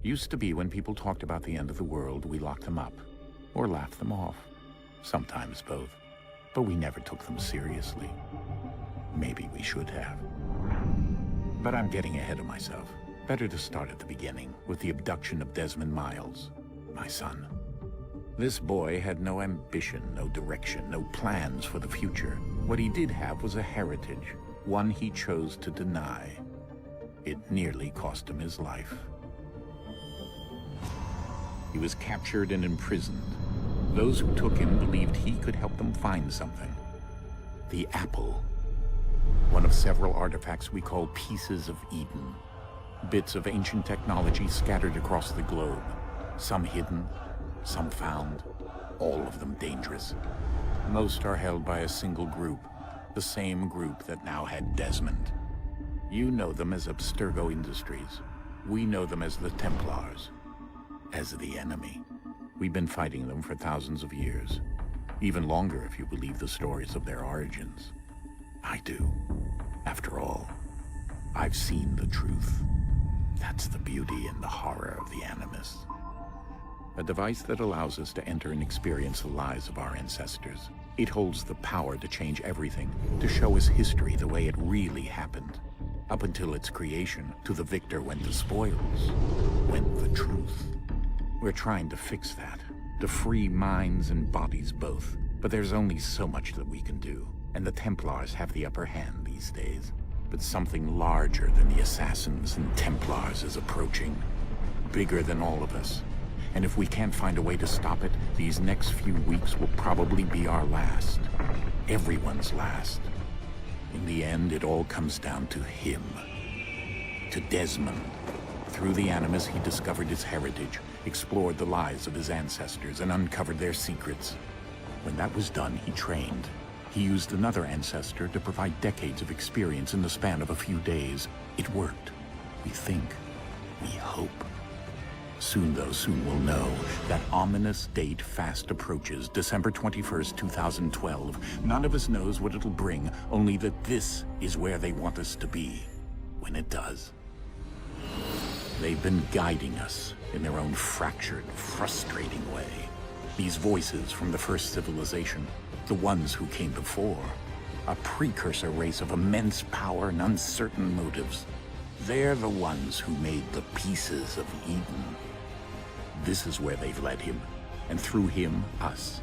Used to be when people talked about the end of the world, we locked them up, or laughed them off. Sometimes both. But we never took them seriously. Maybe we should have. But I'm getting ahead of myself. Better to start at the beginning, with the abduction of Desmond Miles, my son. This boy had no ambition, no direction, no plans for the future. What he did have was a heritage, one he chose to deny. It nearly cost him his life. He was captured and imprisoned. Those who took him believed he could help them find something. The apple. One of several artifacts we call pieces of Eden. Bits of ancient technology scattered across the globe. Some hidden, some found, all of them dangerous. Most are held by a single group, the same group that now had Desmond. You know them as Abstergo Industries. We know them as the Templars. As the enemy. We've been fighting them for thousands of years. Even longer if you believe the stories of their origins. I do. After all, I've seen the truth. That's the beauty and the horror of the Animus. A device that allows us to enter and experience the lives of our ancestors. It holds the power to change everything, to show us history the way it really happened. Up until its creation, to the victor went the spoils, went the truth. We're trying to fix that, to free minds and bodies both. But there's only so much that we can do, and the Templars have the upper hand these days. But something larger than the Assassins and Templars is approaching, bigger than all of us. And if we can't find a way to stop it, these next few weeks will probably be our last. Everyone's last. In the end, it all comes down to him. To Desmond. Through the Animus, he discovered his heritage, explored the lives of his ancestors, and uncovered their secrets. When that was done, he trained. He used another ancestor to provide decades of experience in the span of a few days. It worked. We think. We hope. Soon, though, soon we'll know. That ominous date fast approaches, December 21st, 2012. None of us knows what it'll bring, only that this is where they want us to be, when it does. They've been guiding us in their own fractured, frustrating way. These voices from the first civilization, the ones who came before, a precursor race of immense power and uncertain motives. They're the ones who made the pieces of Eden. This is where they've led him, and through him, us.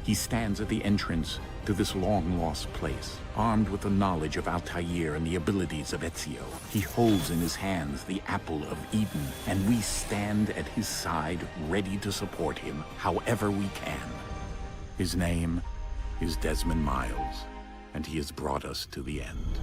He stands at the entrance to this long-lost place, armed with the knowledge of Altair and the abilities of Ezio. He holds in his hands the apple of Eden, and we stand at his side, ready to support him however we can. His name is Desmond Miles, and he has brought us to the end.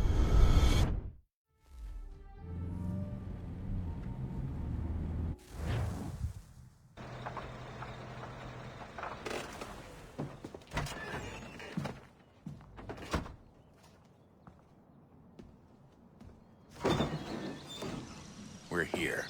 We're here.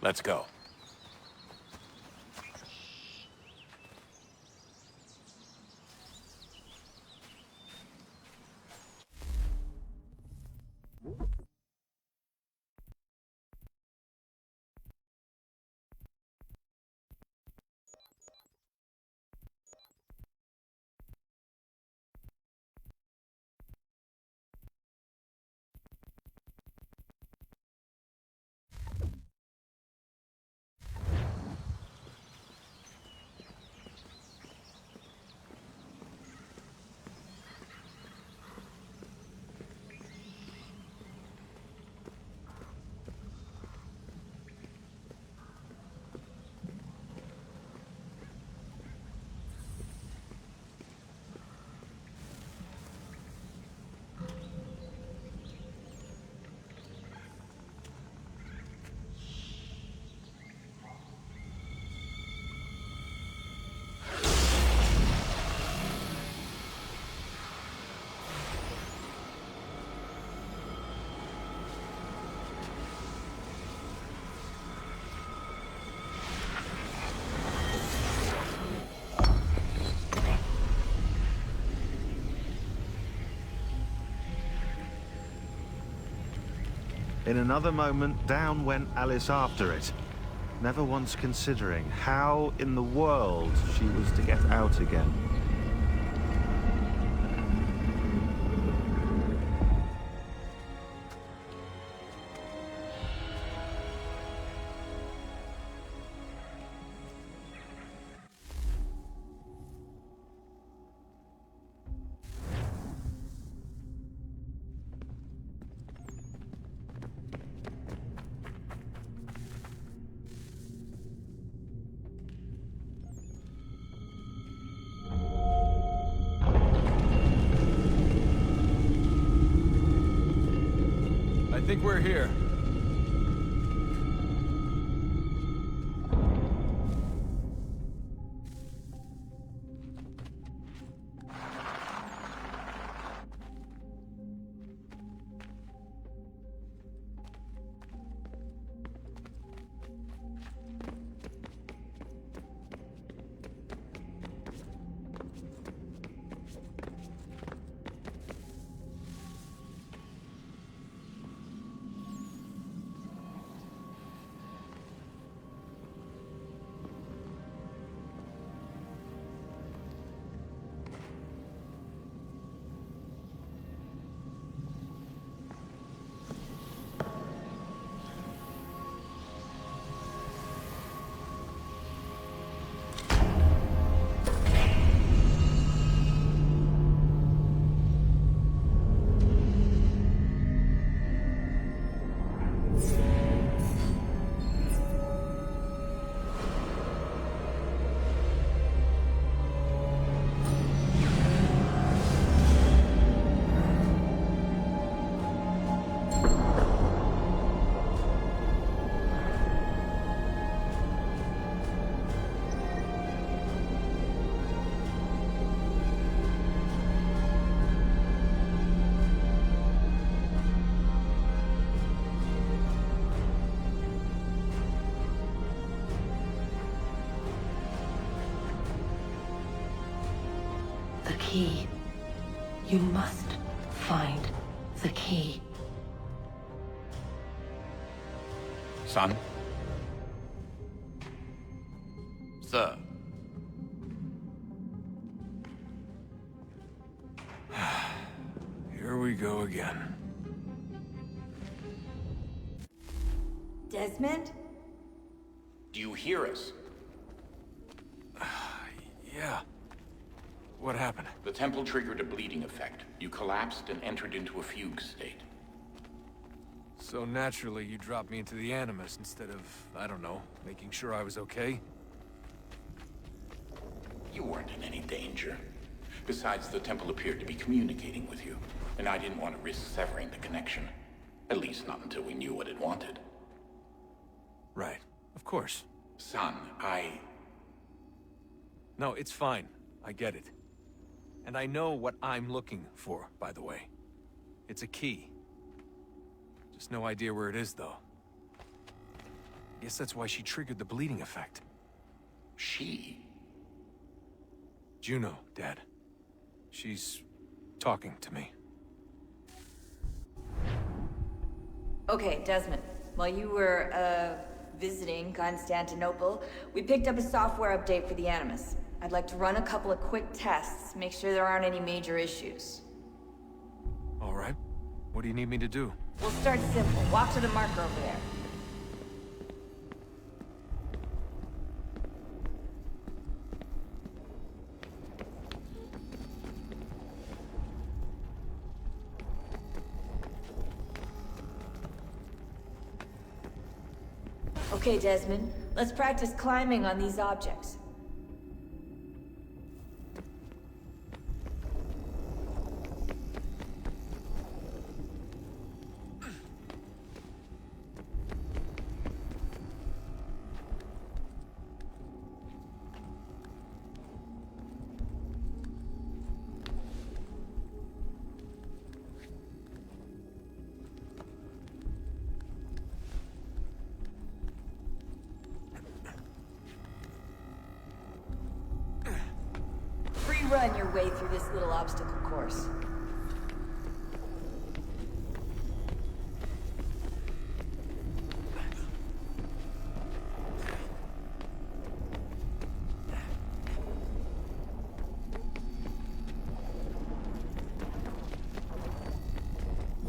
Let's go. In another moment, down went Alice after it, never once considering how in the world she was to get out again. I think we're here. The key. You must find the key. Son? Sir. Here we go again. Desmond? Do you hear us? Yeah. What happened? The temple triggered a bleeding effect. You collapsed and entered into a fugue state. So naturally, you dropped me into the Animus instead of, I don't know, making sure I was okay? You weren't in any danger. Besides, the temple appeared to be communicating with you, and I didn't want to risk severing the connection. At least not until we knew what it wanted. Right. Of course. Son, No, it's fine. I get it. And I know what I'm looking for, by the way. It's a key. Just no idea where it is, though. Guess that's why she triggered the bleeding effect. She? Juno, Dad. She's talking to me. Okay, Desmond. While you were, visiting Constantinople, we picked up a software update for the Animus. I'd like to run a couple of quick tests, make sure there aren't any major issues. All right. What do you need me to do? We'll start simple. Walk to the marker over there. Okay, Desmond. Let's practice climbing on these objects. Run your way through this little obstacle course.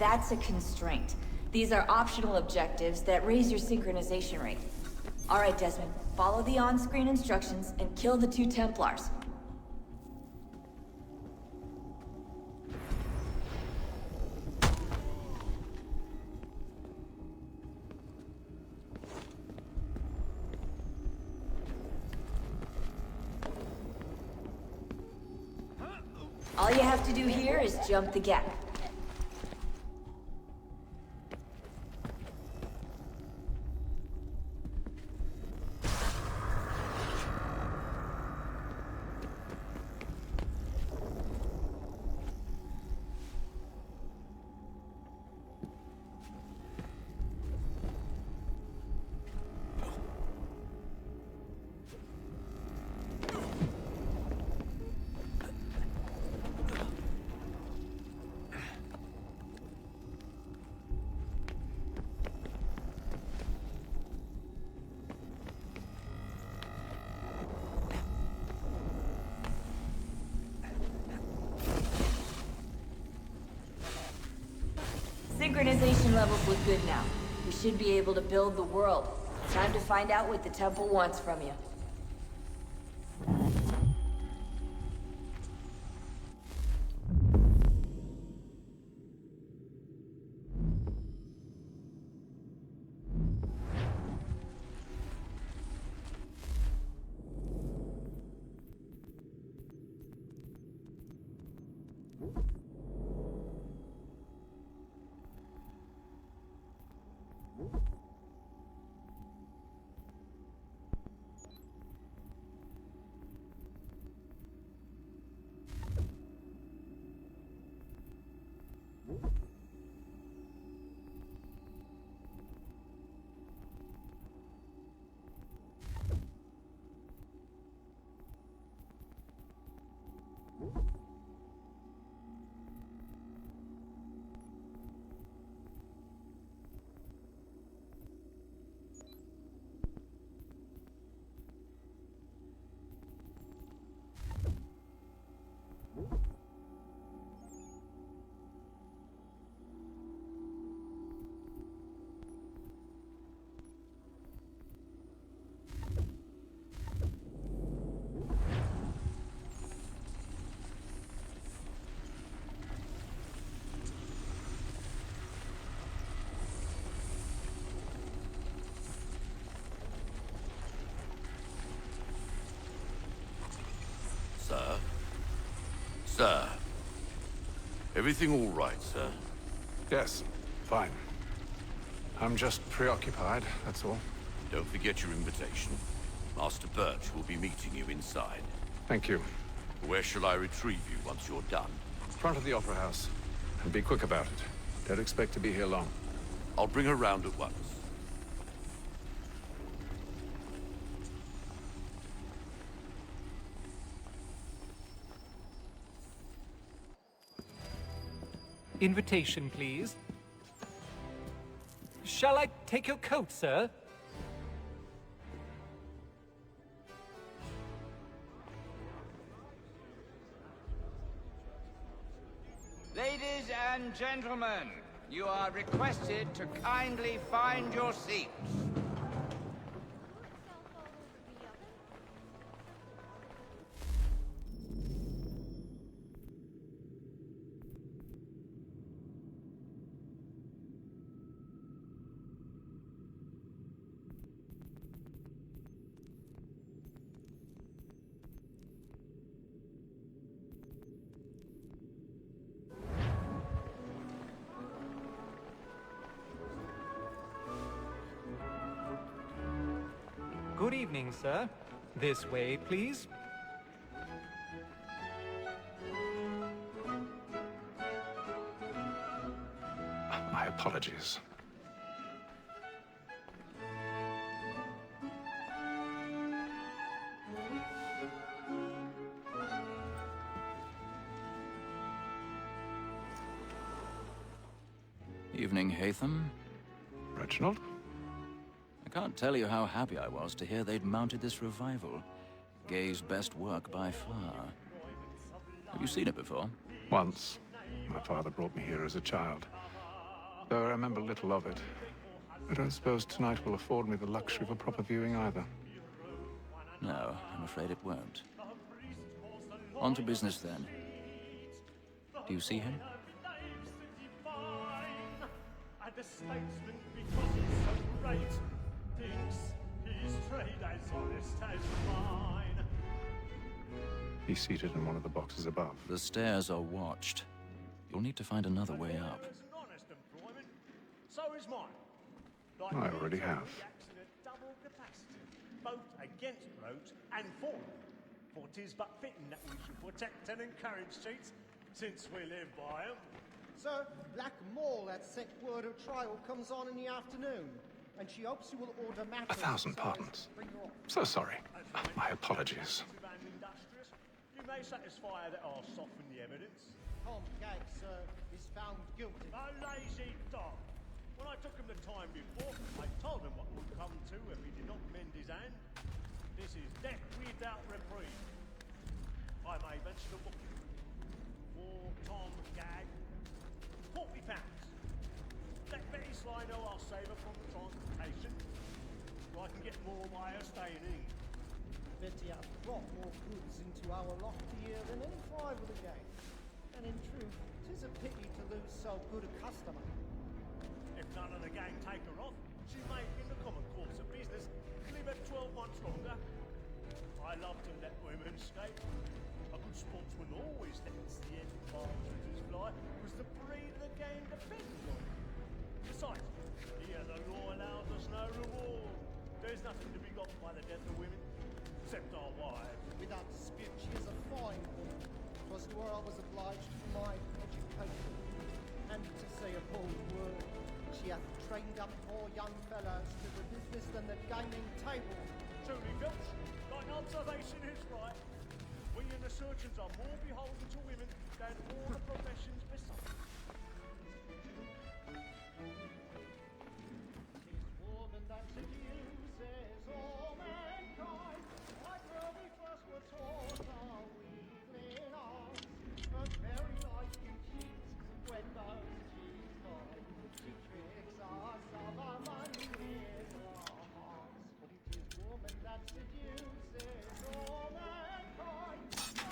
that's a constraint. These are optional objectives that raise your synchronization rate. Alright, Desmond, follow the on-screen instructions and kill the 2 Templars. All you have to do here is jump the gap. Synchronization levels look good now. We should be able to build the world. Time to find out what the temple wants from you. Sir? Sir? Everything all right, sir? Yes, fine. I'm just preoccupied, that's all. Don't forget your invitation. Master Birch will be meeting you inside. Thank you. Where shall I retrieve you once you're done? Front of the Opera House. And be quick about it. Don't expect to be here long. I'll bring her round at once. Invitation, please. Shall I take your coat, sir? Ladies and gentlemen, you are requested to kindly find your seats. Good evening, sir. This way, please. My apologies. Evening, Hatham. Reginald? I can't tell you how happy I was to hear they'd mounted this revival. Gay's best work by far. Have you seen it before? Once. My father brought me here as a child. Though I remember little of it. I don't suppose tonight will afford me the luxury of a proper viewing either. No, I'm afraid it won't. On to business then. Do you see him? And the statesman, because he's so great, thinks his trade as honest as mine. He's seated in one of the boxes above. The stairs are watched. You'll need to find another way up. It's an honest employment. So is mine. I already have. At double capacity, both against roads and for them. For 'tis but fitting that we should protect and encourage cheats, since we live by 'em. Sir, Black Mall that set word of trial comes on in the afternoon, and she hopes you will order matters. 1,000 pardons. So sorry. My apologies. You may satisfy that I'll soften the evidence. Tom Gag, sir, is found guilty. A lazy dog. When I took him the time before, I told him what would come to if he did not mend his hand. This is death without reprieve. I may mention a book. For Tom Gag, £40. Let Betty Sly know I'll save her from the transportation, so I can get more by her staying in. Betty hath brought more goods into our lofty here than any five of the gang. And in truth, 'tis a pity to lose so good a customer. If none of the gang take her off, she may, in the common course of business, leave her 12 months longer. I love to let women skate. A good sportsman always lets the end partridges fly, because the breed of the game depends on it. Besides, here the law allows us no reward. There's nothing to be got by the death of women, except our wives. Without dispute, she is a fine woman. 'Twas to her I was obliged for my education. And to say a bold word, she hath trained up more young fellows to the business than the gaming table. Truly, Filch, thine observation is right. We and the surgeons are more beholden to women than all the professions besides. This woman that seduces all mankind, like where we first were taught our weakling arms, her very life you cheat when those cheats lie. She tricks us of our money in our hearts, but it is woman that seduces all mankind,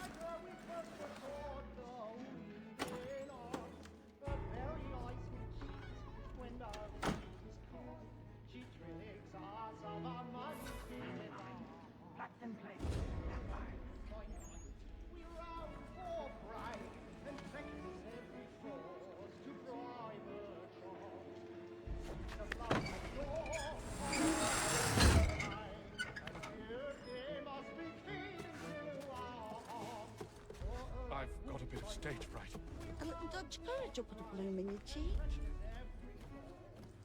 like where we first were taught our weakling arms, her very life you cheat when those cheats lie. She tricks us of our money in our hearts. Black and plate. We round for prey and practice every force to bribe her charms. The love of law, and beauty must be feeding to our hearts. I've got a bit of stage fright. A little Dutch courage will put a bloom in your cheek.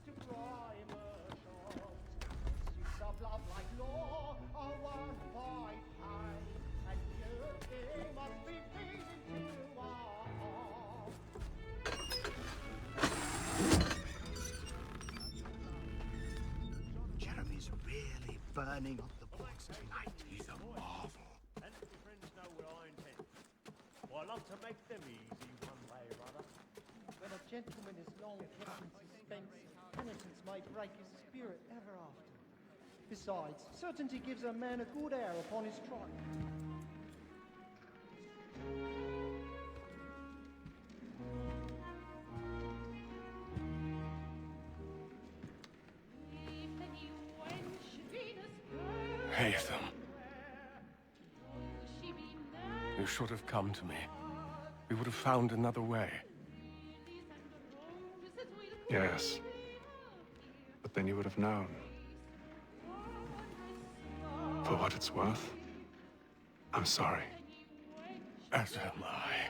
To bribe her charms. Suits of love like law are won by pay, and beauty must be feeding to our hearts. Jeremy's really burning up the box tonight. He's a marvel. And if your friends know what I intend, well, I love to make them easy one way or other. When a gentleman is long kept in suspense, penitence may break his spirit ever after. Besides, certainty gives a man a good air upon his trial. Haytham. You should have come to me. We would have found another way. Yes. But then you would have known. For what it's worth, I'm sorry. As am I.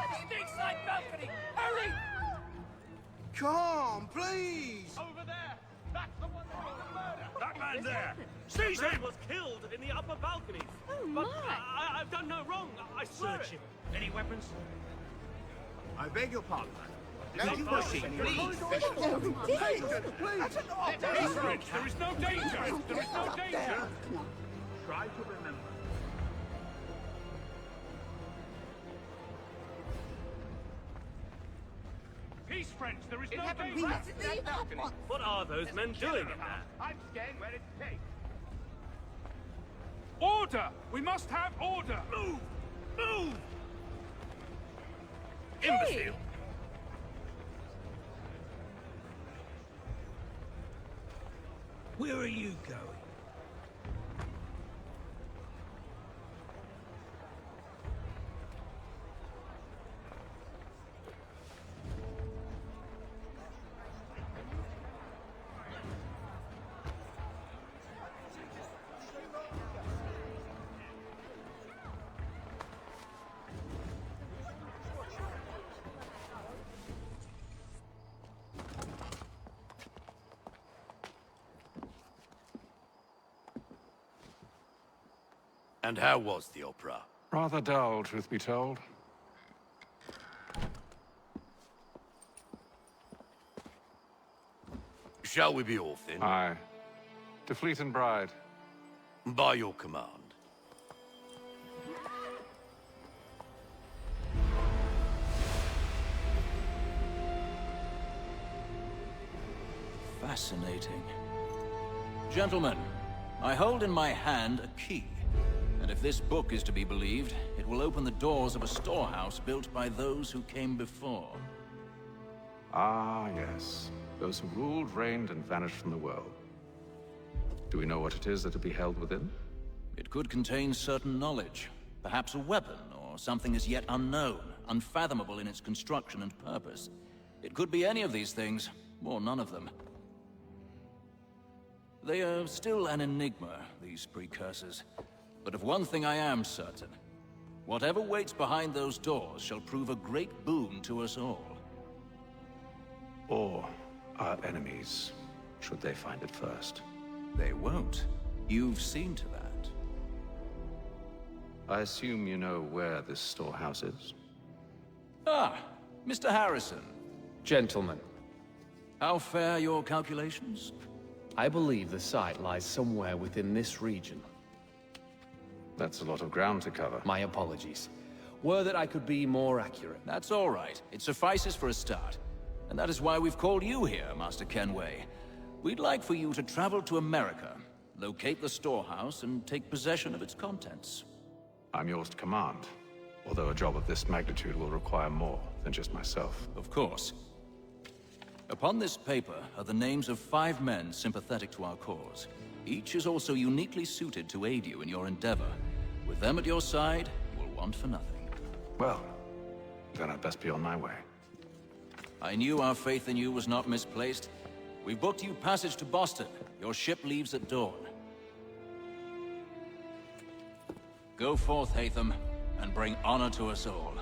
Side balcony! Hurry! Come on, please! Over there! That's the one that was murdered! That man there! Seize him! was killed in the upper balcony. Oh, But my. I've done no wrong. I swear Search it. him. Any weapons? I beg your pardon. Not pushing, please. Peace, French. There is no danger. There is no danger. Try to remember. Peace, French. There is It no happened danger. right in that balcony. What are those men doing in there? I'm staying where it's safe. Order! We must have order! Move! Move! Imbecile! Where are you going? And how was the opera? Rather dull, truth be told. Shall we be off then? Aye. To Fleet and Bride. By your command. Fascinating. Gentlemen, I hold in my hand a key. And if this book is to be believed, it will open the doors of a storehouse built by those who came before. Ah, yes. Those who ruled, reigned, and vanished from the world. Do we know what it is that will be held within? It could contain certain knowledge. Perhaps a weapon, or something as yet unknown, unfathomable in its construction and purpose. It could be any of these things, or none of them. They are still an enigma, these precursors. But of one thing I am certain. Whatever waits behind those doors shall prove a great boon to us all. Or our enemies, should they find it first. They won't. You've seen to that. I assume you know where this storehouse is? Ah, Mr. Harrison. Gentlemen, How fare your calculations? I believe the site lies somewhere within this region. That's a lot of ground to cover. My apologies. Were that I could be more accurate. That's all right. It suffices for a start. And that is why we've called you here, Master Kenway. We'd like for you to travel to America, locate the storehouse, and take possession of its contents. I'm yours to command, although a job of this magnitude will require more than just myself. Of course. Upon this paper are the names of 5 men sympathetic to our cause. Each is also uniquely suited to aid you in your endeavor. With them at your side, you will want for nothing. Well, then I'd best be on my way. I knew our faith in you was not misplaced. We've booked you passage to Boston. Your ship leaves at dawn. Go forth, Hatham, and bring honor to us all.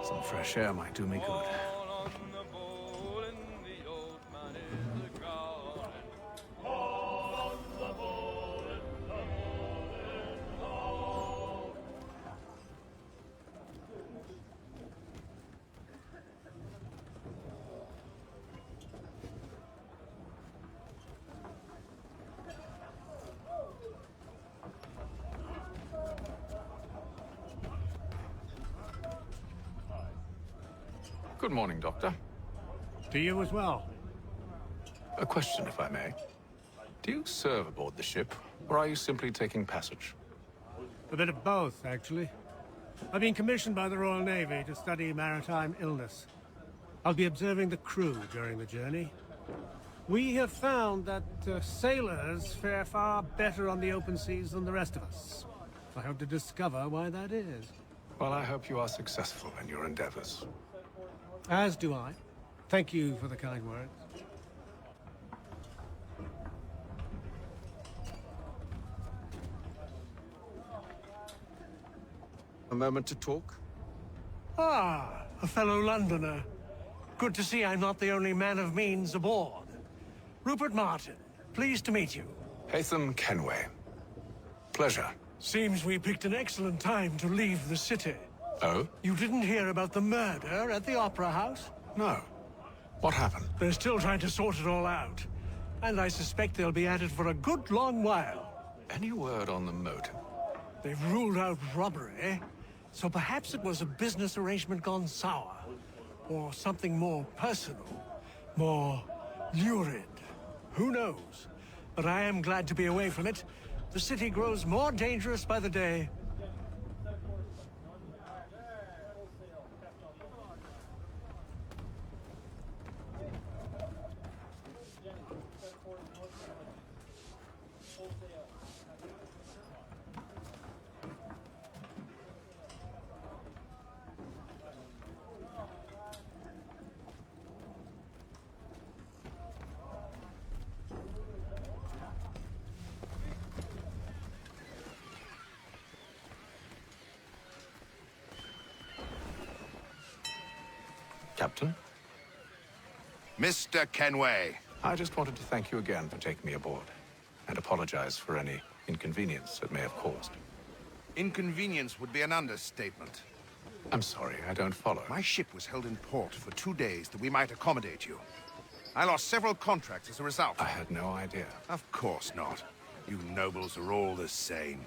Some fresh air might do me good. Good morning, Doctor. To you as well. A question, if I may. Do you serve aboard the ship, or are you simply taking passage? A bit of both, actually. I've been commissioned by the Royal Navy to study maritime illness. I'll be observing the crew during the journey. We have found that sailors fare far better on the open seas than the rest of us. I hope to discover why that is. Well, I hope you are successful in your endeavors. As do I. Thank you for the kind words. A moment to talk? Ah, a fellow Londoner. Good to see I'm not the only man of means aboard. Rupert Martin, pleased to meet you. Haytham Kenway. Pleasure. Seems we picked an excellent time to leave the city. Oh? You didn't hear about the murder at the Opera House? No. What happened? They're still trying to sort it all out. And I suspect they'll be at it for a good long while. Any word on the motive? They've ruled out robbery, so perhaps it was a business arrangement gone sour. Or something more personal, more lurid. Who knows? But I am glad to be away from it. The city grows more dangerous by the day. Captain? Mr. Kenway. I just wanted to thank you again for taking me aboard, and apologize for any inconvenience it may have caused. Inconvenience would be an understatement. I'm sorry, I don't follow. My ship was held in port for 2 days that we might accommodate you. I lost several contracts as a result. I had no idea. Of course not. You nobles are all the same.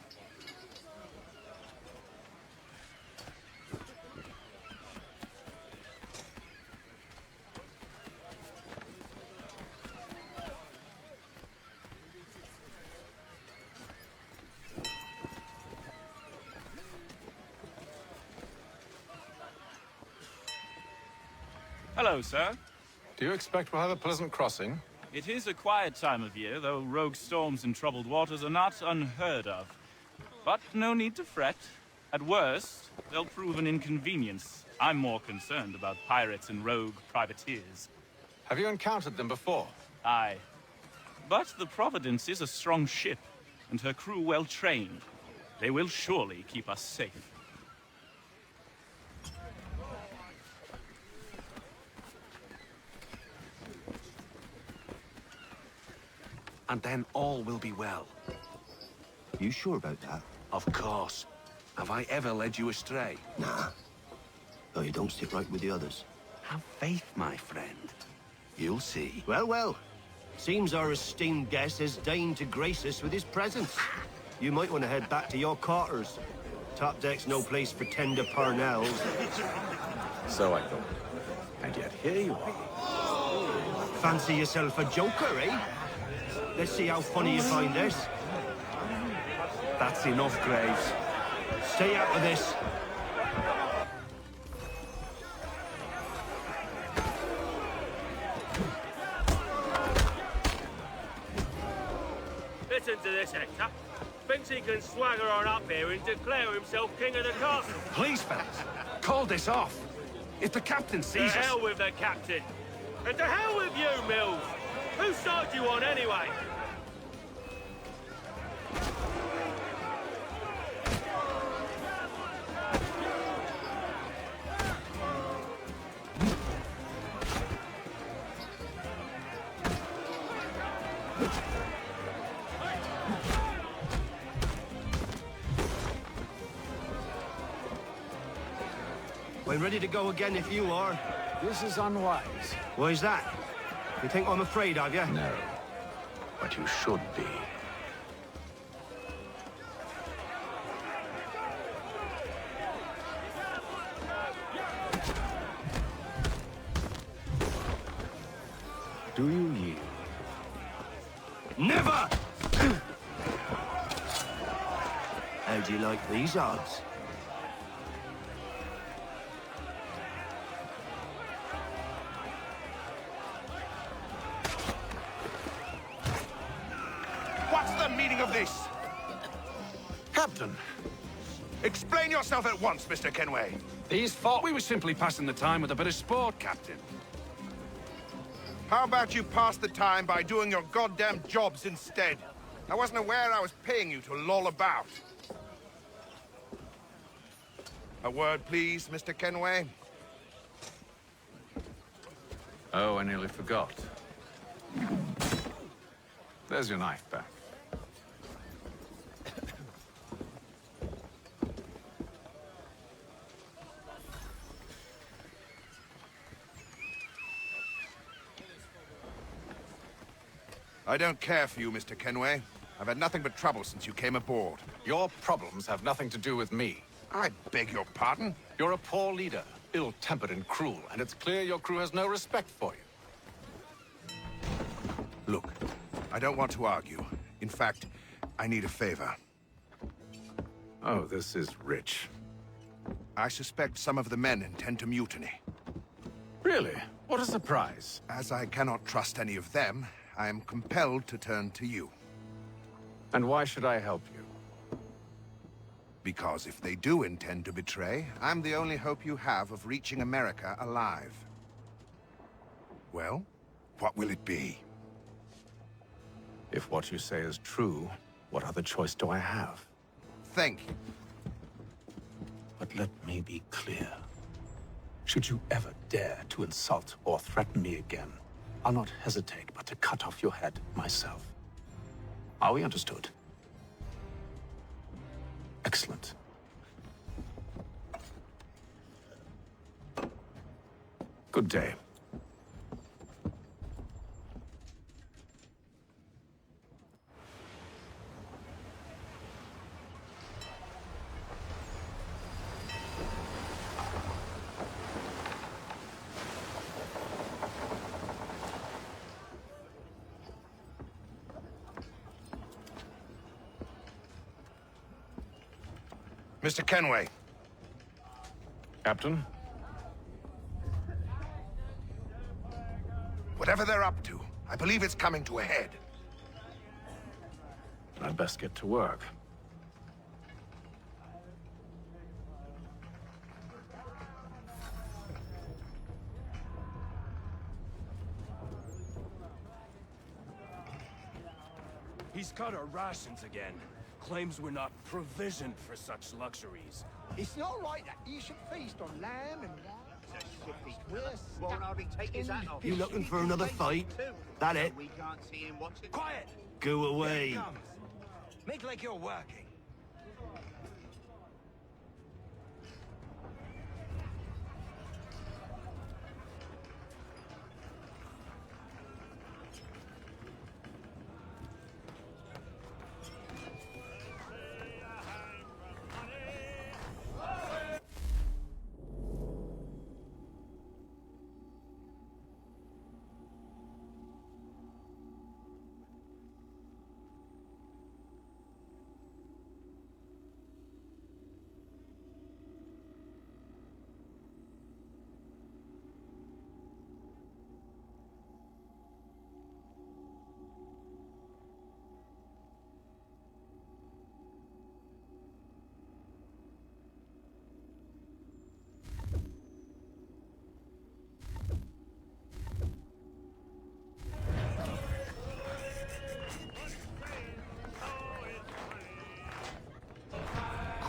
Hello, sir. Do you expect we'll have a pleasant crossing? It is a quiet time of year, though rogue storms and troubled waters are not unheard of. But no need to fret. At worst, they'll prove an inconvenience. I'm more concerned about pirates and rogue privateers. Have you encountered them before? Aye. But the Providence is a strong ship, and her crew well trained. They will surely keep us safe. And then all will be well. You sure about that? Of course. Have I ever led you astray? Nah. Oh, you don't sit right with the others. Have faith, my friend. You'll see. Well, well. Seems our esteemed guest has deigned to grace us with his presence. You might want to head back to your quarters. Top deck's no place for tender parnells. So I thought. And yet here you are. Fancy yourself a joker, eh? Let's see how funny you find this. That's enough, Graves. Stay out of this. Listen to this, Hector. Thinks he can swagger on up here and declare himself king of the castle. Please, fellas, call this off. If the captain sees us... To hell with the captain. And to hell with you, Mills. Whose side you on, anyway? We're ready to go again if you are. This is unwise. Why is that? You think I'm afraid of you? No. But you should be. Do you yield? Never! How do you like these odds? What's the meaning of this? Captain, Explain yourself at once, Mr. Kenway. these thought we were simply passing the time with a bit of sport, Captain. How about you pass the time by doing your goddamn jobs instead? I wasn't aware I was paying you to loll about. A word, please, Mr. Kenway. Oh, I nearly forgot. There's your knife back. I don't care for you, Mr. Kenway. I've had nothing but trouble since you came aboard. Your problems have nothing to do with me. I beg your pardon? You're a poor leader, ill-tempered and cruel, and it's clear your crew has no respect for you. Look, I don't want to argue. In fact, I need a favor. Oh, this is rich. I suspect some of the men intend to mutiny. Really? What a surprise. As I cannot trust any of them, I am compelled to turn to you. And why should I help you? Because if they do intend to betray, I'm the only hope you have of reaching America alive. Well, what will it be? If what you say is true, what other choice do I have? Thank you. But let me be clear. Should you ever dare to insult or threaten me again, I'll not hesitate but to cut off your head myself. Are we understood? Excellent. Good day. Mr. Kenway. Captain? Whatever they're up to, I believe it's coming to a head. I'd best get to work. He's cut our rations again. Claims we're not provisioned for such luxuries. It's not right that you should feast on lamb and Won't hardly take his hat off. You looking for another fight? That it? We can't see him watching. Quiet! Go away. Here it comes. Make like you're working.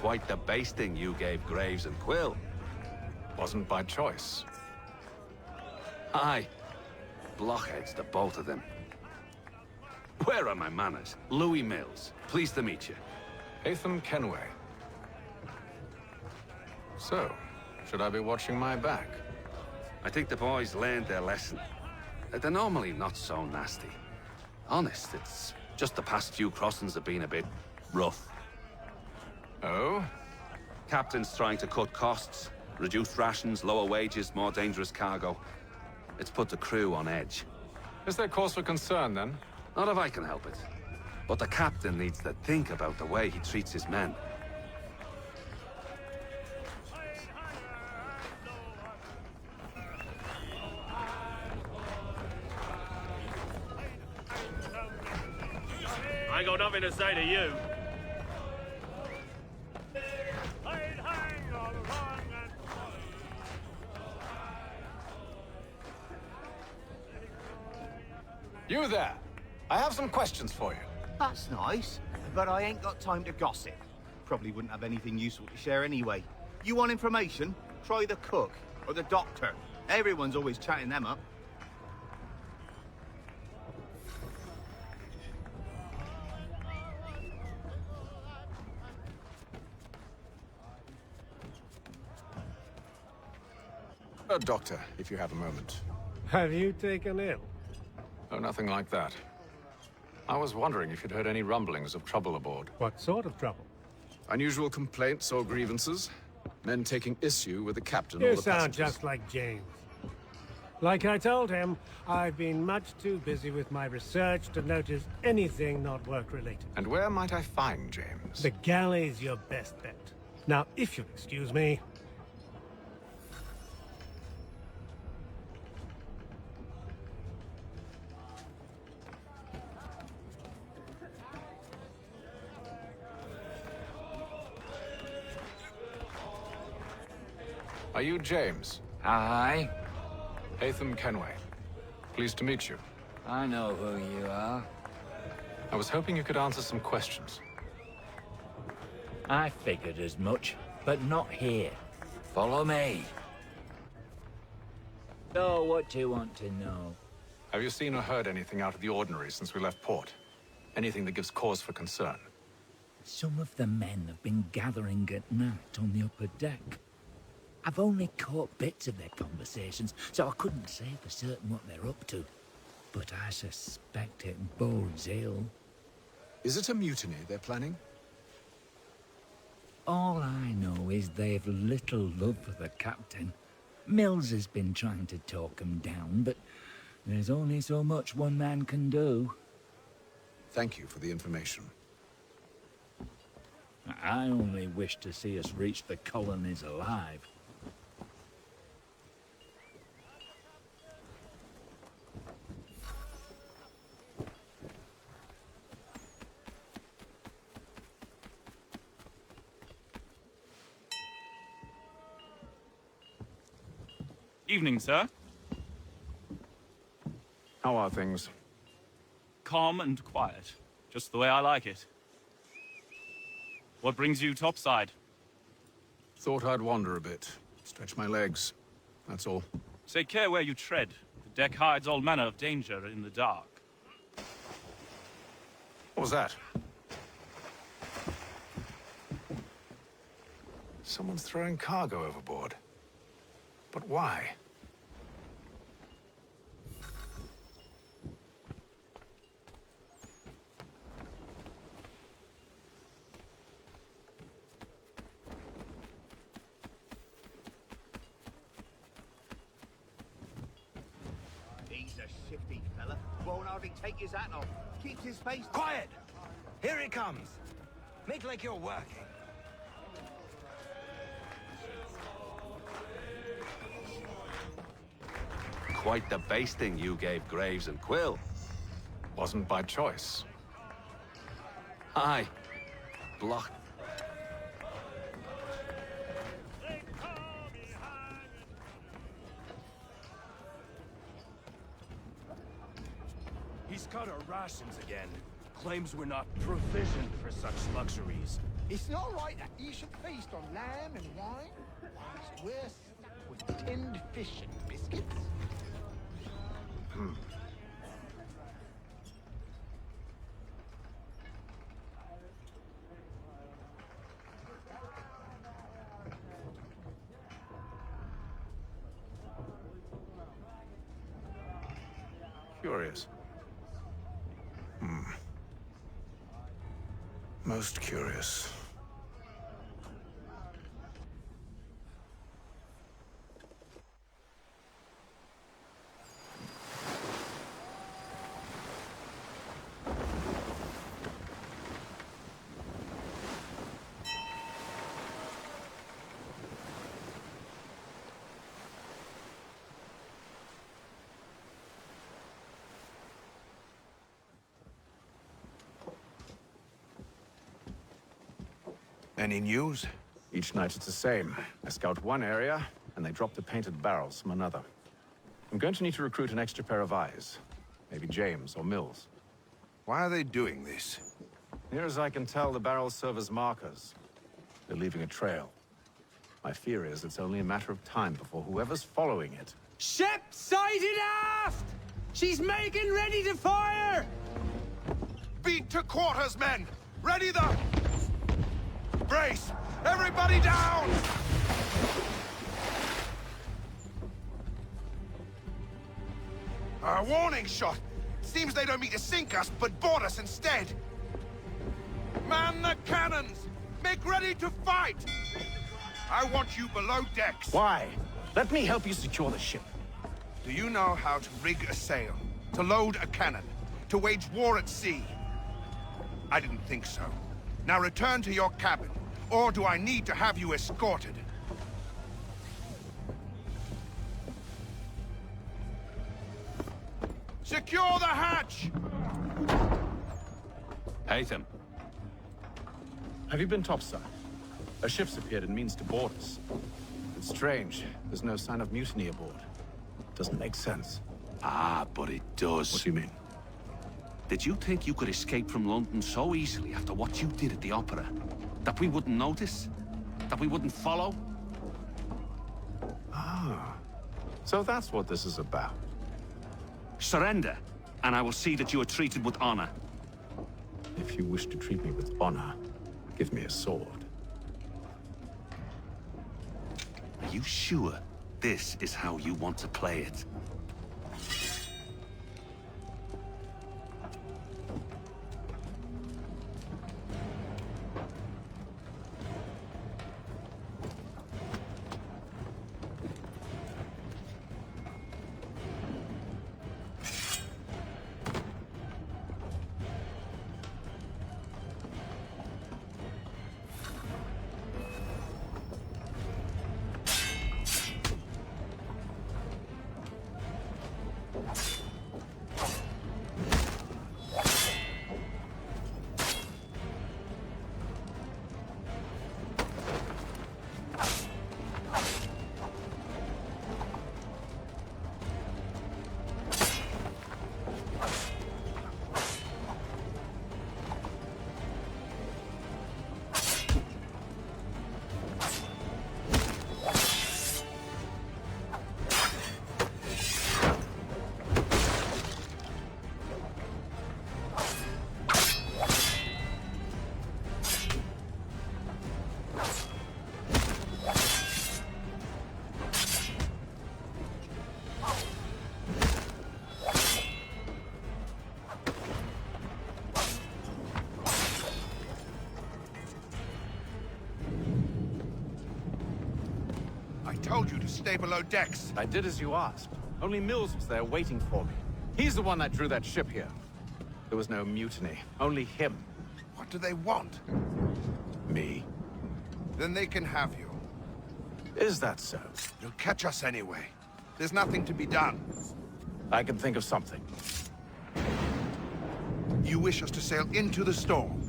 Quite the basting you gave Graves and Quill. Wasn't by choice. Aye. Blockheads, the both of them. Where are my manners? Louis Mills. Pleased to meet you. Ethan Kenway. So, should I be watching my back? I think the boys learned their lesson. They're normally not so nasty. Honest, it's just the past few crossings have been a bit rough. Oh? Captain's trying to cut costs, reduce rations, lower wages, more dangerous cargo. It's put the crew on edge. Is there cause for concern, then? Not if I can help it. But the captain needs to think about the way he treats his men. I ain't got nothing to say to you. You there! I have some questions for you. That's nice, but I ain't got time to gossip. Probably wouldn't have anything useful to share anyway. You want information? Try the cook or the doctor. Everyone's always chatting them up. A doctor, if you have a moment. Have you taken ill? Oh, nothing like that. I was wondering if you'd heard any rumblings of trouble aboard. What sort of trouble? Unusual complaints or grievances? Men taking issue with the captain or You the sound passengers? just like James. Like I told him, I've been much too busy with my research to notice anything not work-related. And where might I find James? The galley's your best bet. Now, if you'll excuse me... Are you James? Aye. Hatham Kenway. Pleased to meet you. I know who you are. I was hoping you could answer some questions. I figured as much, but not here. Follow me. So, what do you want to know? Have you seen or heard anything out of the ordinary since we left port? Anything that gives cause for concern? Some of the men have been gathering at night on the upper deck. I've only caught bits of their conversations, so I couldn't say for certain what they're up to. But I suspect it bodes ill. Is it a mutiny they're planning? All I know is they've little love for the captain. Mills has been trying to talk him down, but there's only so much one man can do. Thank you for the information. I only wish to see us reach the colonies alive. Evening, sir. How are things? Calm and quiet. Just the way I like it. What brings you topside? Thought I'd wander a bit. Stretch my legs. That's all. Take care where you tread. The deck hides all manner of danger in the dark. What was that? Someone's throwing cargo overboard. But why? He's a shifty fella. Won't hardly take his hat off. Keeps his face... Quiet! Here he comes. Make like you're working. Quite the basting you gave Graves and Quill. Wasn't by choice. Aye. Block. He's cut our rations again. Claims we're not provisioned for such luxuries. It's not right that you should feast on lamb and wine. It's worse with tinned fish and biscuits. Curious. Most curious. Any news? Each night it's the same. I scout one area, and they drop the painted barrels from another. I'm going to need to recruit an extra pair of eyes. Maybe James or Mills. Why are they doing this? Near as I can tell, the barrels serve as markers. They're leaving a trail. My fear is it's only a matter of time before whoever's following it... Ship sighted aft! She's making ready to fire! Beat to quarters, men! Ready the... Brace! Everybody down! A warning shot! Seems they don't mean to sink us, but board us instead! Man the cannons! Make ready to fight! I want you below decks. Why? Let me help you secure the ship. Do you know how to rig a sail? To load a cannon? To wage war at sea? I didn't think so. Now return to your cabin. Or do I need to have you escorted? Secure the hatch! Haytham. Have you been topside? A ship's appeared and means to board us. It's strange. There's no sign of mutiny aboard. Doesn't make sense. Ah, but it does. What do you mean? Did you think you could escape from London so easily after what you did at the opera? That we wouldn't notice? That we wouldn't follow? Ah. So that's what this is about. Surrender, and I will see that you are treated with honor. If you wish to treat me with honor, give me a sword. Are you sure this is how you want to play it? I told you to stay below decks. I did as you asked. Only Mills was there waiting for me. He's the one that drew that ship here. There was no mutiny, only him. What do they want? Me. Then they can have you. Is that so? You'll catch us anyway. There's nothing to be done. I can think of something. You wish us to sail into the storm?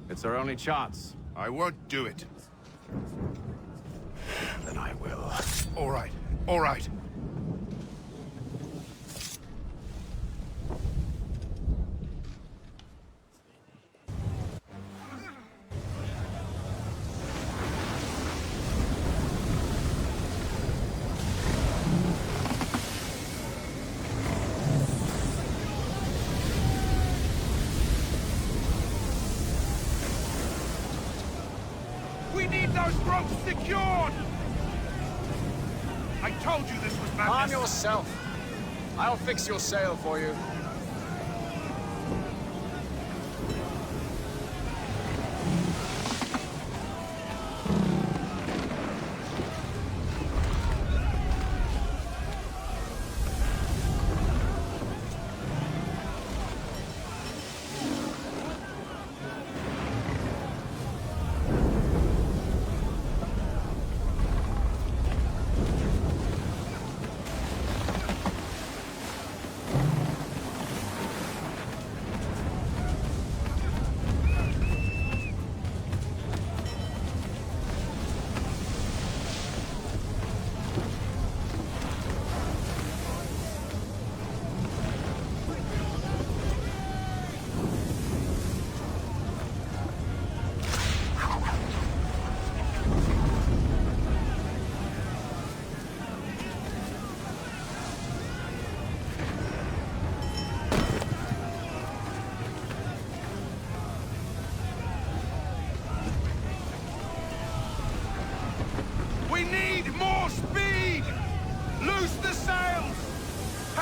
It's our only chance. I won't do it. Then I will. All right. All right. We need those ropes secured! I told you this was madness. Arm yourself. I'll fix your sail for you.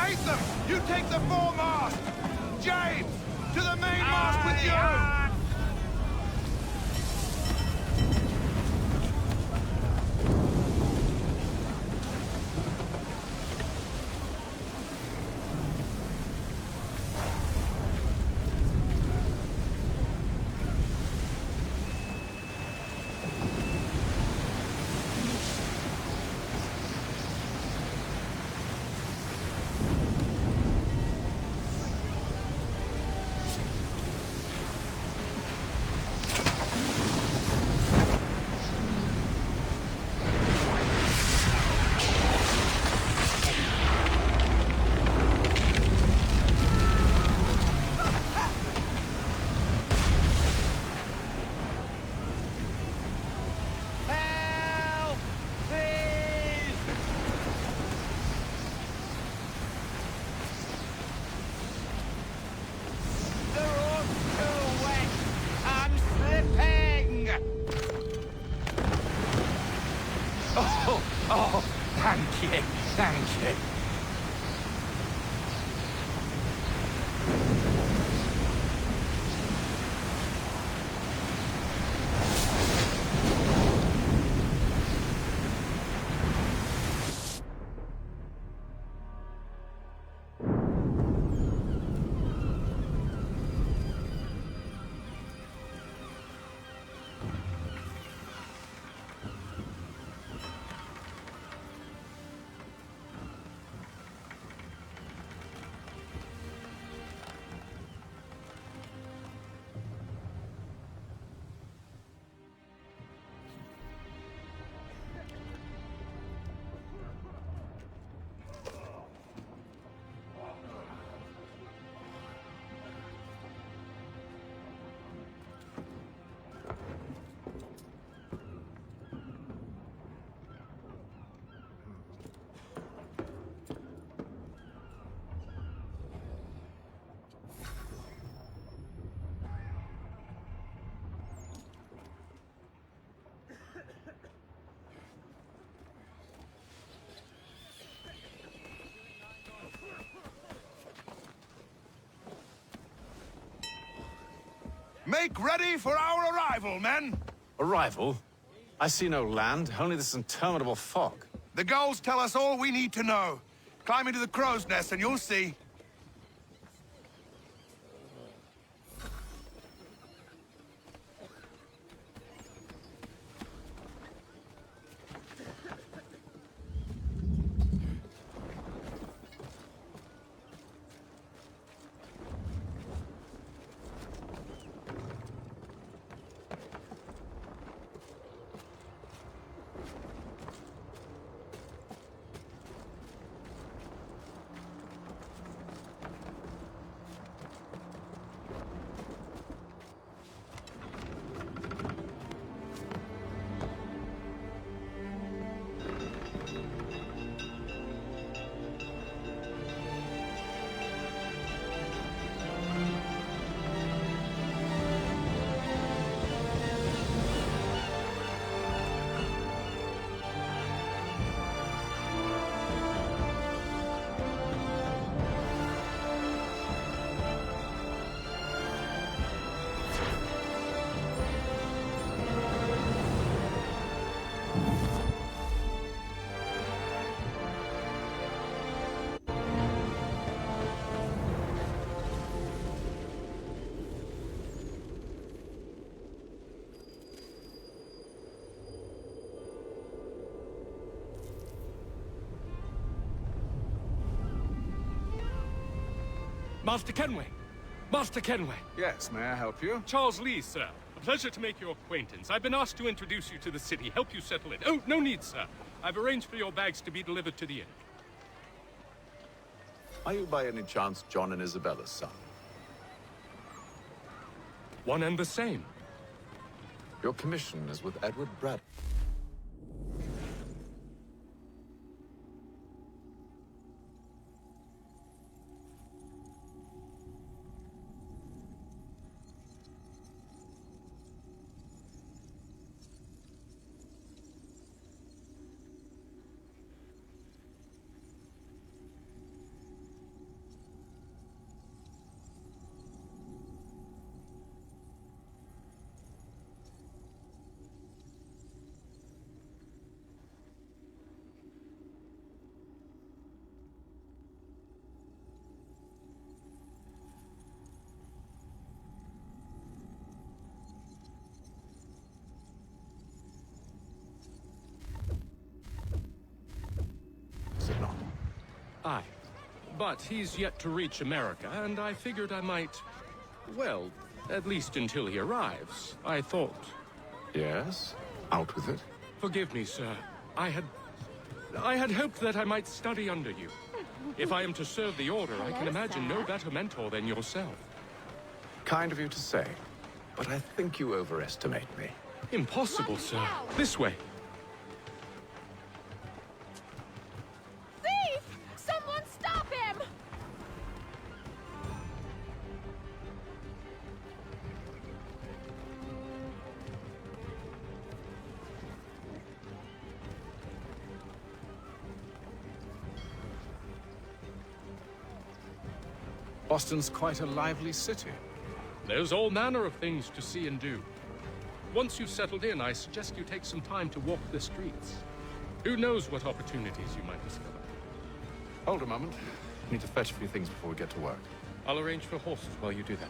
Latham, you take the foremast! James, to the mainmast with you! Oh, thank you, thank you. Make ready for our arrival, men! Arrival? I see no land, only this interminable fog. The gulls tell us all we need to know. Climb into the crow's nest and you'll see. Master Kenway! Master Kenway! Yes, may I help you? Charles Lee, sir. A pleasure to make your acquaintance. I've been asked to introduce you to the city, help you settle in. Oh, no need, sir. I've arranged for your bags to be delivered to the inn. Are you by any chance John and Isabella's son? One and the same. Your commission is with Edward Brad. Aye. But he's yet to reach America, and I figured I might... Well, at least until he arrives, I thought. Yes? Out with it. Forgive me, sir. I had hoped that I might study under you. If I am to serve the Order, I can imagine no better mentor than yourself. Kind of you to say, but I think you overestimate me. Impossible, sir. This way. Thief! Someone stop him! Boston's quite a lively city. There's all manner of things to see and do. Once you've settled in, I suggest you take some time to walk the streets. Who knows what opportunities you might discover. Hold a moment. I need to fetch a few things before we get to work. I'll arrange for horses while you do that.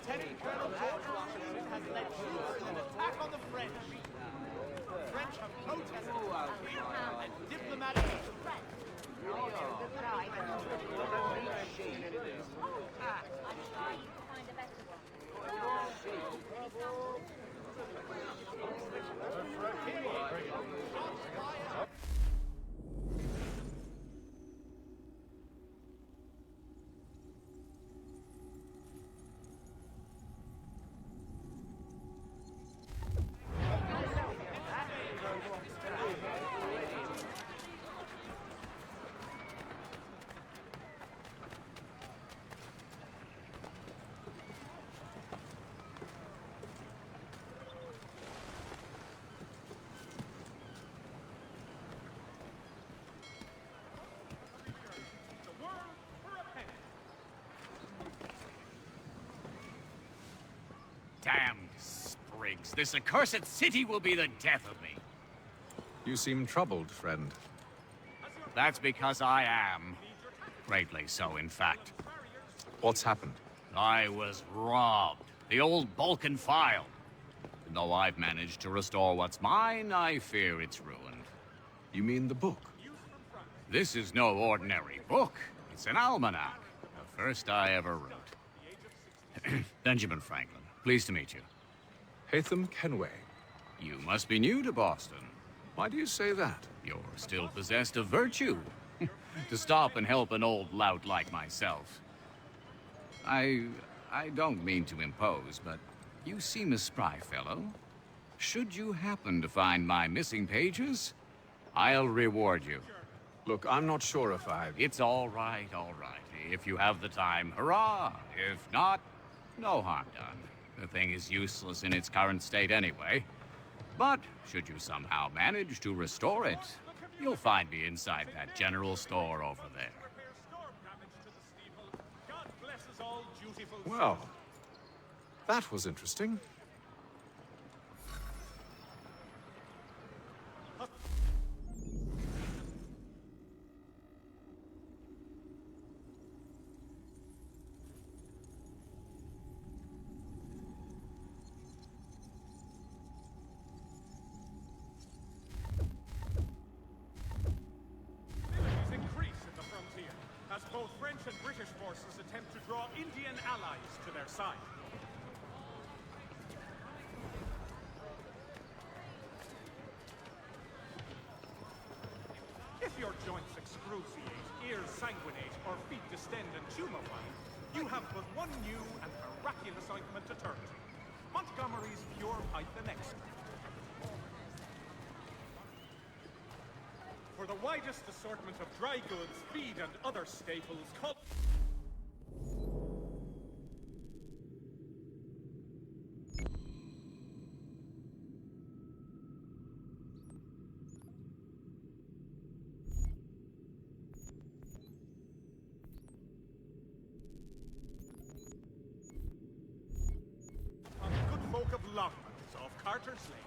Lieutenant Colonel George Washington has led troops in an attack on the French. The French have protested and diplomatic threat. Damned sprigs. This accursed city will be the death of me. You seem troubled, friend. That's because I am. Greatly so, in fact. What's happened? I was robbed. The old Balkan file. And though I've managed to restore what's mine, I fear it's ruined. You mean the book? This is no ordinary book. It's an almanac. The first I ever wrote. Benjamin Franklin. Pleased to meet you. Hatham Kenway. You must be new to Boston. Why do you say that? You're still possessed of virtue. To stop and help an old lout like myself. I don't mean to impose, but you seem a spry fellow. Should you happen to find my missing pages, I'll reward you. Look, I'm not sure if I've... It's all right, all right. If you have the time, hurrah! If not, no harm done. The thing is useless in its current state anyway. But should you somehow manage to restore it, you'll find me inside that general store over there. Well, that was interesting. As both French and British forces attempt to draw Indian allies to their side. If your joints excruciate, ears sanguinate, or feet distend and tumefy, you have but one new and miraculous ointment to turn to. Montgomery's Pure Python Extract. For the widest assortment of dry goods, feed, and other staples, call... Longmans off Carter's Lane.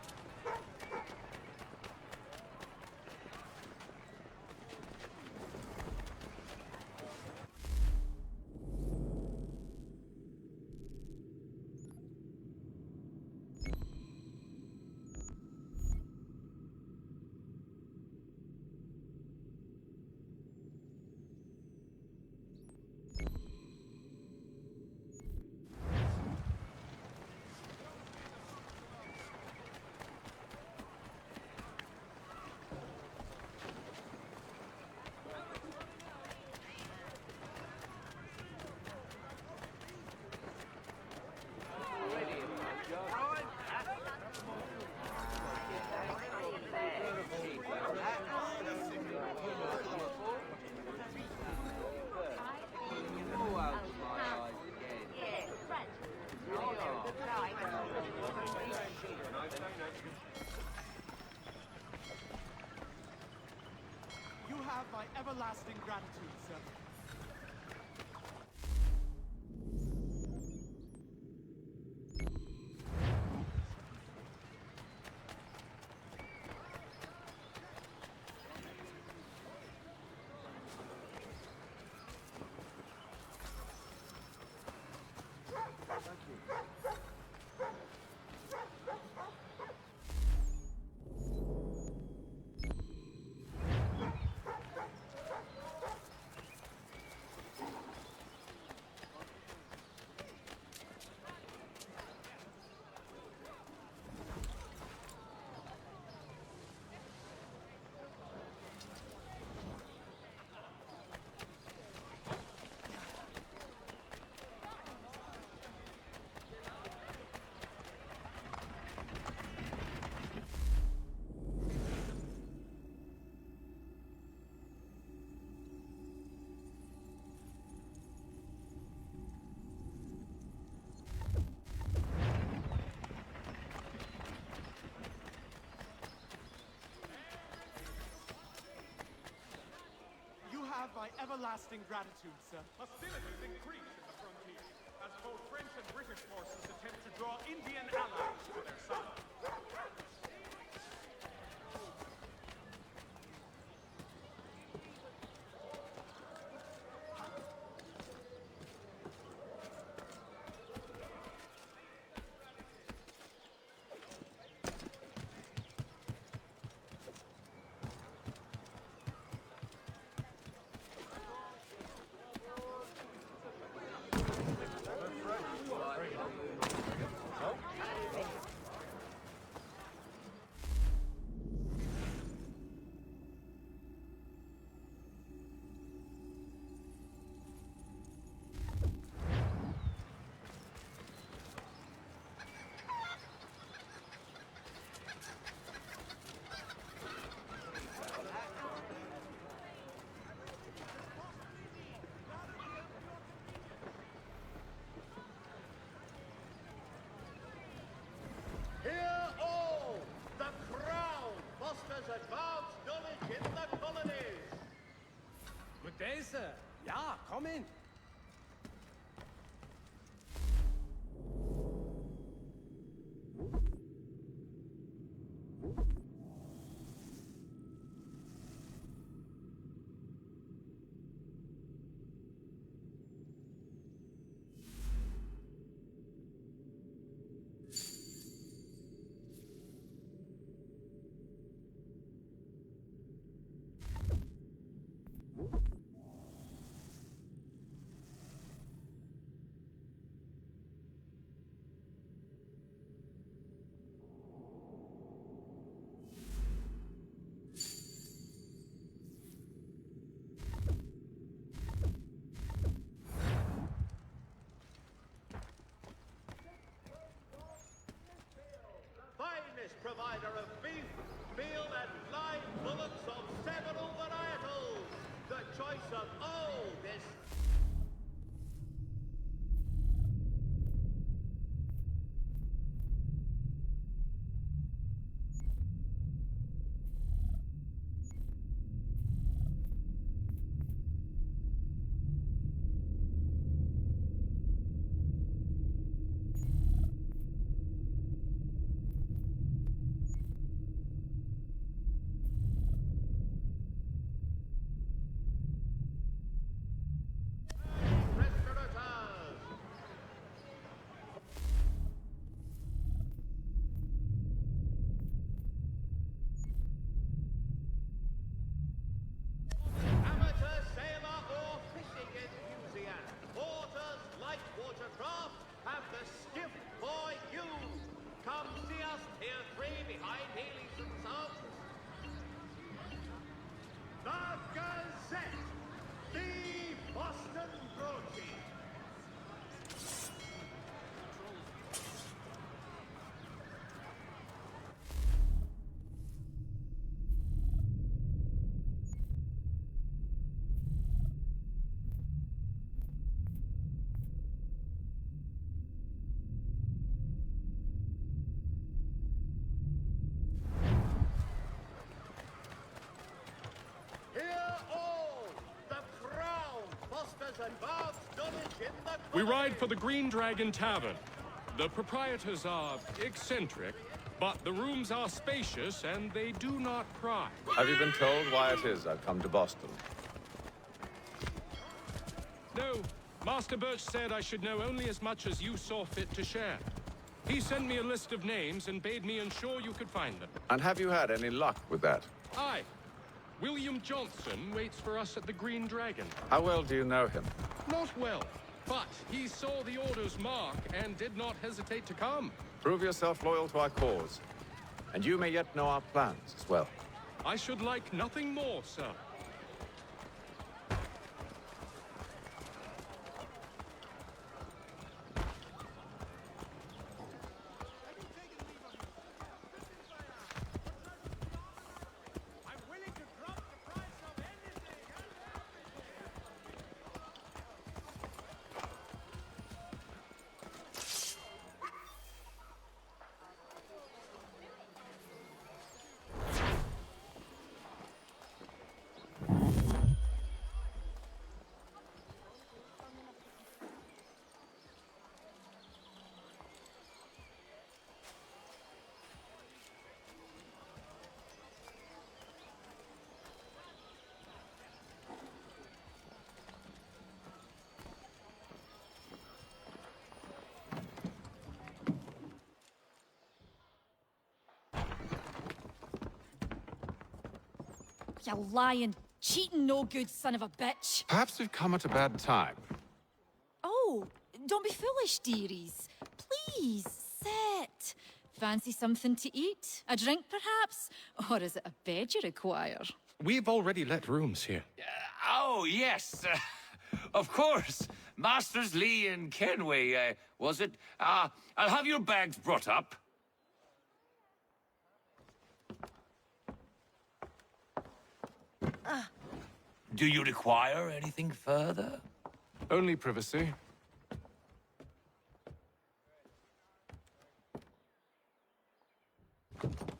You have my everlasting gratitude, sir. You have my everlasting gratitude, sir. Hostilities increase in the frontier as both French and British forces attempt to draw Indian allies to their side. Hear all! The Crown fosters advanced knowledge in the colonies! Good day, sir. Yeah, come in. Finest provider of beef, veal, and live bullocks of several varietals. The choice of all this. We ride for the Green Dragon Tavern. The proprietors are eccentric, but the rooms are spacious and they do not pry. Have you been told why it is I've come to Boston? No, Master Birch said I should know only as much as you saw fit to share. He sent me a list of names and bade me ensure you could find them. And have you had any luck with that? Aye. William Johnson waits for us at the Green Dragon. How well do you know him? Not well, but he saw the order's mark and did not hesitate to come. Prove yourself loyal to our cause, and you may yet know our plans as well. I should like nothing more, sir. You lying, cheating, no good son of a bitch. Perhaps we've come at a bad time. Oh, don't be foolish, dearies. Please, sit. Fancy something to eat? A drink, perhaps? Or is it a bed you require? We've already let rooms here. Oh, yes. Of course. Masters Lee and Kenway, was it? I'll have your bags brought up. Do you require anything further? Only privacy.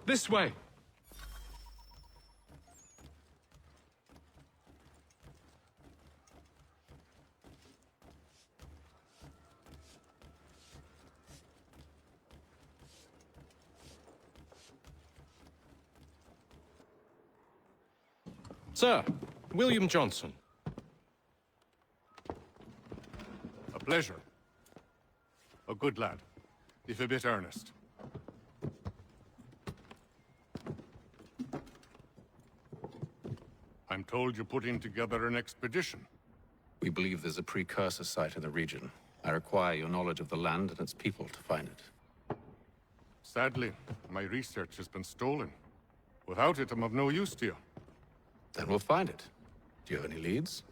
This way. Sir, William Johnson. A pleasure. A good lad, if a bit earnest. I'm told you're putting together an expedition. We believe there's a precursor site in the region. I require your knowledge of the land and its people to find it. Sadly, my research has been stolen. Without it, I'm of no use to you. Then we'll find it. Do you have any leads?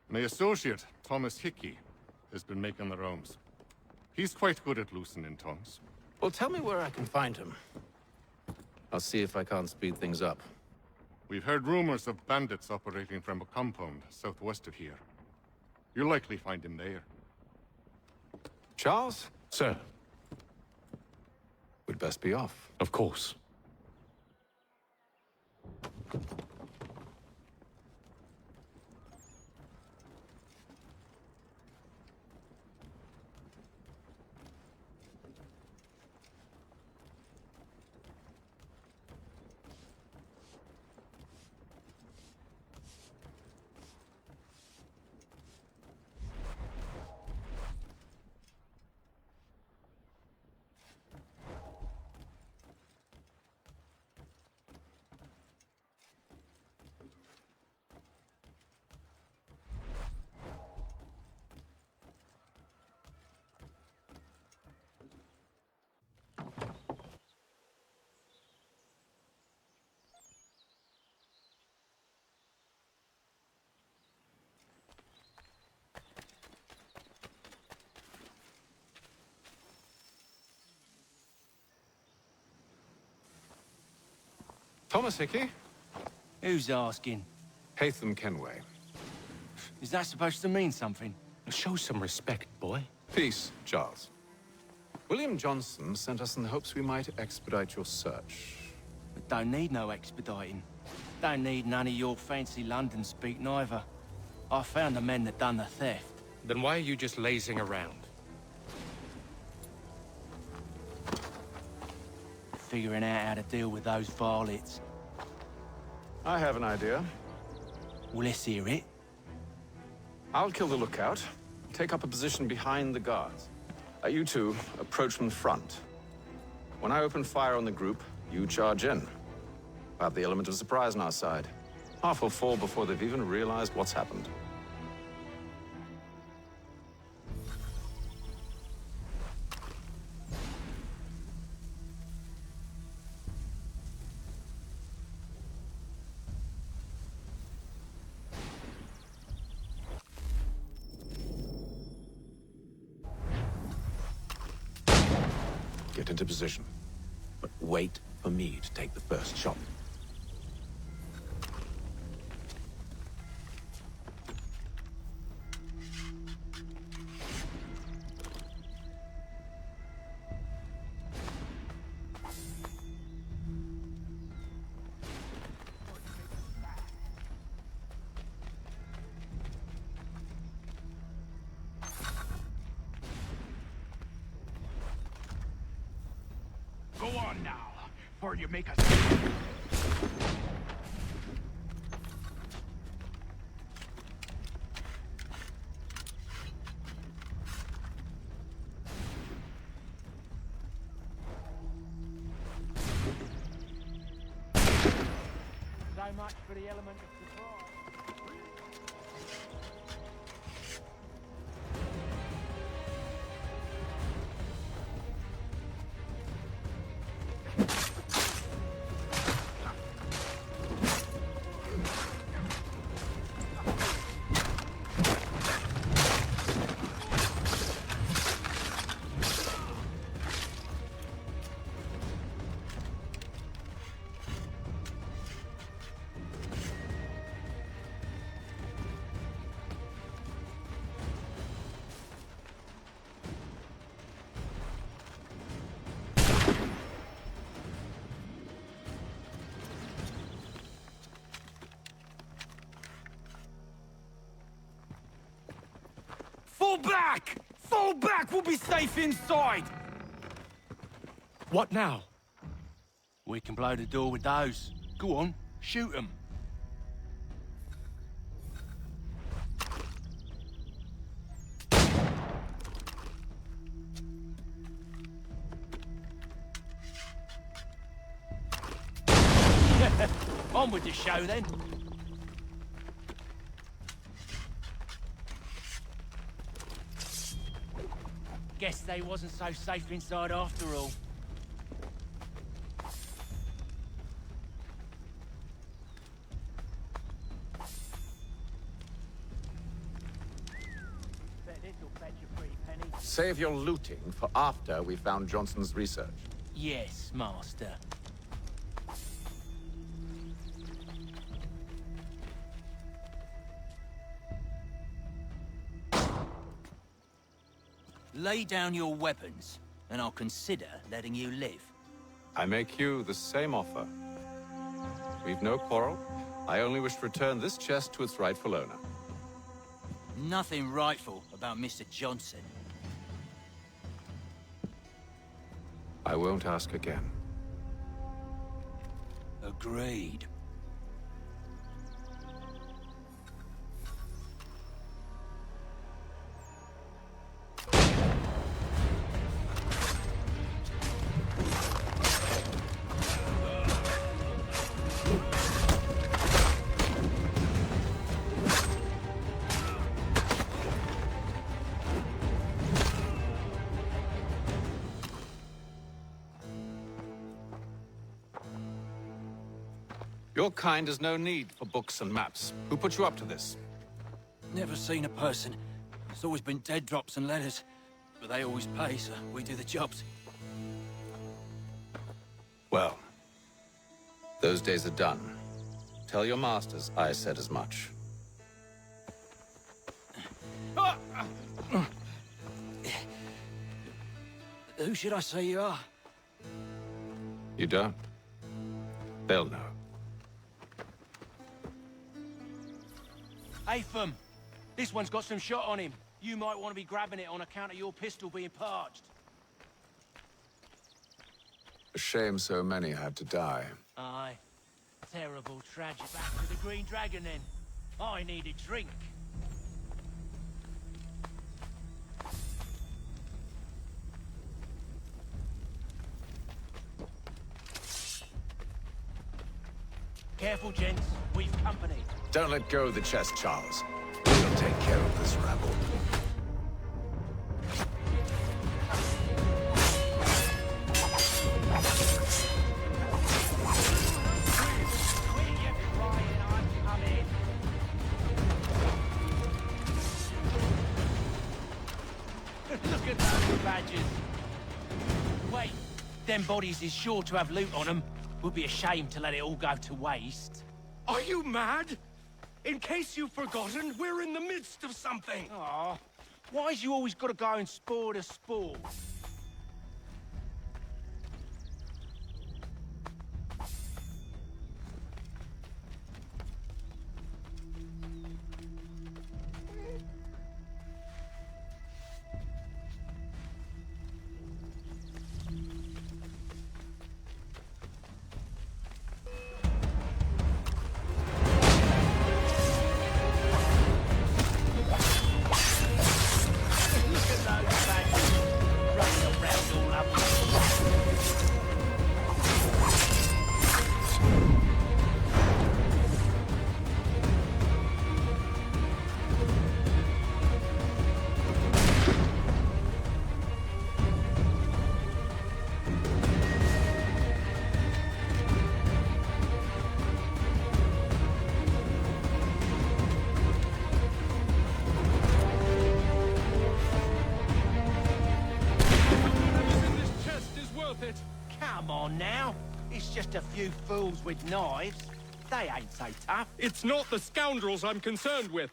My associate, Thomas Hickey, has been making the rounds. He's quite good at loosening tongues. Well, tell me where I can find him. I'll see if I can't speed things up. We've heard rumors of bandits operating from a compound southwest of here. You'll likely find him there. Charles? Sir. We'd best be off. Of course. Thomas Hickey? Who's asking? Haytham Kenway. Is that supposed to mean something? Show some respect, boy. Peace, Charles. William Johnson sent us in the hopes we might expedite your search. We don't need no expediting. Don't need none of your fancy London speak neither. I found the men that done the theft. Then why are you just lazing around? Figuring out how to deal with those varlets. I have an idea. Well, let's hear it. I'll kill the lookout, take up a position behind the guards. You two approach from the front. When I open fire on the group, you charge in. We'll have the element of surprise on our side. Half will fall before they've even realized what's happened. Get into position, but wait for me to take the first shot. Go on now, or you make us... So much for the element of surprise. Fall back! Fall back! We'll be safe inside! What now? We can blow the door with those. Go on, shoot them. On with the show then. Guess they wasn't so safe inside after all. Bet this'll fetch a pretty penny. Save your looting for after we found Johnson's research. Yes, Master. Lay down your weapons, and I'll consider letting you live. I make you the same offer. We've no quarrel. I only wish to return this chest to its rightful owner. Nothing rightful about Mr. Johnson. I won't ask again. Agreed. Your kind has no need for books and maps. Who put you up to this? Never seen a person. It's always been dead drops and letters. But they always pay, so we do the jobs. Well, those days are done. Tell your masters I said as much. Who should I say you are? You don't? They'll know. Atham! This one's got some shot on him. You might want to be grabbing it on account of your pistol being parched. A shame so many had to die. Aye. Terrible tragedy. Back to the Green Dragon, then. I need a drink. Careful, gents. We've company. Don't let go of the chest, Charles. We'll take care of this rabble. Look at those badges. Wait, them bodies is sure to have loot on them. Would be a shame to let it all go to waste. Are you mad? In case you've forgotten, we're in the midst of something. Aw, why's you always got to go and spoil the sport? Come on now. It's just a few fools with knives. They ain't so tough. It's not the scoundrels I'm concerned with.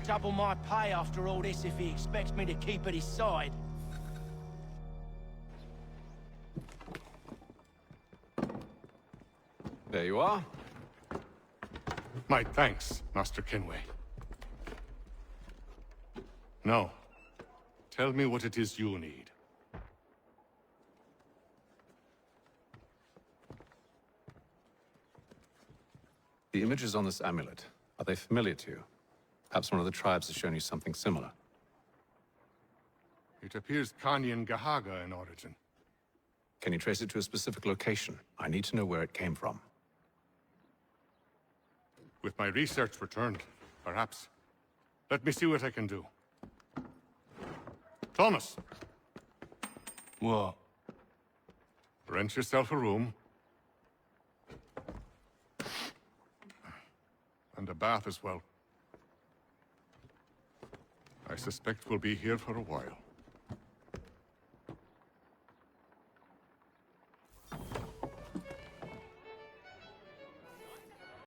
Double my pay after all this if he expects me to keep at his side. There you are. My thanks, Master Kenway. Now, tell me what it is you need. The images on this amulet, are they familiar to you? Perhaps one of the tribes has shown you something similar. It appears Kanyan Gahaga in origin. Can you trace it to a specific location? I need to know where it came from. With my research returned, perhaps. Let me see what I can do. Thomas! What? Rent yourself a room. And a bath as well. I suspect we'll be here for a while.